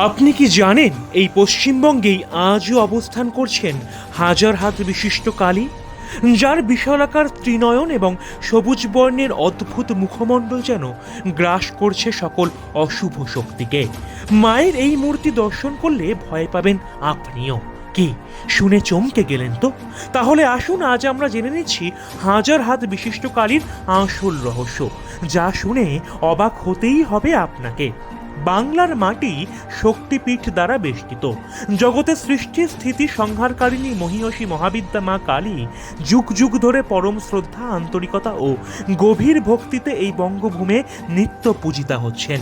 আপনি কি জানেন এই পশ্চিমবঙ্গেই আজও অবস্থান করছেন হাজার হাত বিশিষ্ট কালী, যার বিশালাকার ত্রিনয়ন এবং সবুজ বর্ণের অদ্ভুত মুখমণ্ডল যেন গ্রাস করছে সকল অশুভ শক্তিকে। মায়ের এই মূর্তি দর্শন করলে ভয় পাবেন আপনিও। কি শুনে চমকে গেলেন তো? তাহলে আসুন আজ আমরা জেনে নিচ্ছি হাজার হাত বিশিষ্ট কালীর আসল রহস্য, যা শুনে অবাক হতেই হবে আপনাকে। বাংলার মাটি শক্তিপীঠ দ্বারা বেষ্টিত। জগতের সৃষ্টি স্থিতি সংহারকারিণী মহিষী মহাবিদ্যা মা কালী যুগ যুগ ধরে পরম শ্রদ্ধা, আন্তরিকতা ও গভীর ভক্তিতে এই বঙ্গভূমে নিত্য পূজিতা হচ্ছেন।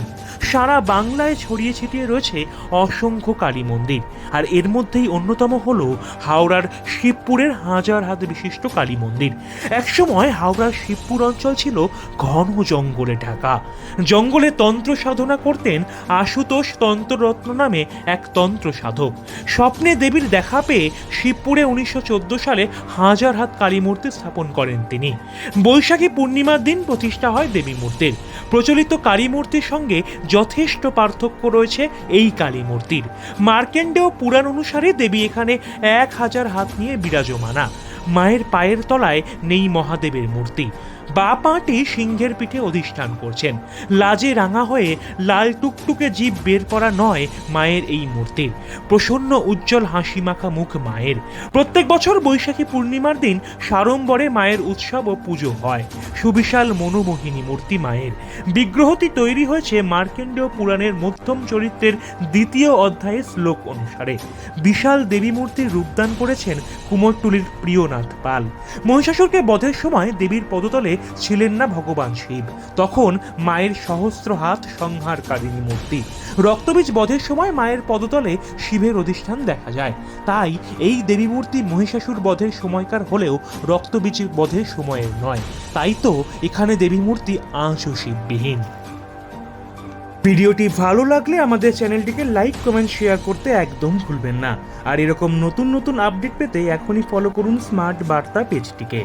সারা বাংলায় ছড়িয়ে ছিটিয়ে রয়েছে অসংখ্য কালী মন্দির, আর এর মধ্যেই অন্যতম হল হাওড়ার শিবপুরের হাজার হাত বিশিষ্ট কালী মন্দির। একসময় হাওড়ার শিবপুর অঞ্চল ছিল ঘন জঙ্গলে ঢাকা। জঙ্গলে তন্ত্র সাধনা করতেন আশুতোষ তন্ত্ররত্ন নামে এক তন্ত্র সাধক। স্বপ্নে দেবীর দেখা পেয়ে শিবপুরে 1914 সালে হাজার হাত কালী মূর্তি স্থাপন করেন তিনি। বৈশাখী পূর্ণিমার দিন প্রতিষ্ঠা হয় দেবী মূর্তির। প্রচলিত কালী মূর্তির সঙ্গে যথেষ্ট পার্থক্য রয়েছে এই কালী মূর্তির। মার্কেন্ডেয় পুরাণ অনুসারে দেবী এখানে 1000 হাত নিয়ে বিরাজমানা। মায়ের পায়ের তলায় নেই মহাদেবের মূর্তি। বা পাটি সিংহের পিঠে অধিষ্ঠান করছেন। লাজে রাঙা হয়ে লাল টুকটুকে জিভ বের করা নয় মায়ের এই মূর্তির। প্রসন্ন উজ্জ্বল হাসি মাখা মুখ মায়ের। প্রত্যেক বছর বৈশাখী পূর্ণিমার দিন সাড়ম্বরে মায়ের উৎসব ও পুজো হয়। সুবিশাল মনোমোহিনী মূর্তি মায়ের। বিগ্রহটি তৈরি হয়েছে মার্কেন্ডেয় পুরাণের মধ্যম চরিত্রের 2য় অধ্যায়ের শ্লোক অনুসারে। বিশাল দেবী মূর্তির রূপদান করেছেন কুমোরটুলির প্রিয়নাথ পাল। মহিষাসুরকে বধের সময় দেবীর পদতলে ছিলেন না ভগবান শিব, তখন মায়ের সহস্র হাত সংহারকারিণী মূর্তি। রক্তবীজ বধের সময় মায়ের পদতলে শিবের অধিষ্ঠান দেখা যায়। তাই এই দেবী মূর্তি মহিষাসুর বধের সময়কার হলেও রক্তবীজ বধের সময়ের নয়। তাই তো এখানে দেবী মূর্তি আজও শিববিহীন। ভিডিওটি ভালো লাগলে আমাদের চ্যানেলটিকে লাইক, কমেন্ট, শেয়ার করতে একদম ভুলবেন না। আর এরকম নতুন নতুন আপডেট পেতে এখনই ফলো করুন স্মার্ট বার্তা পেজটিকে।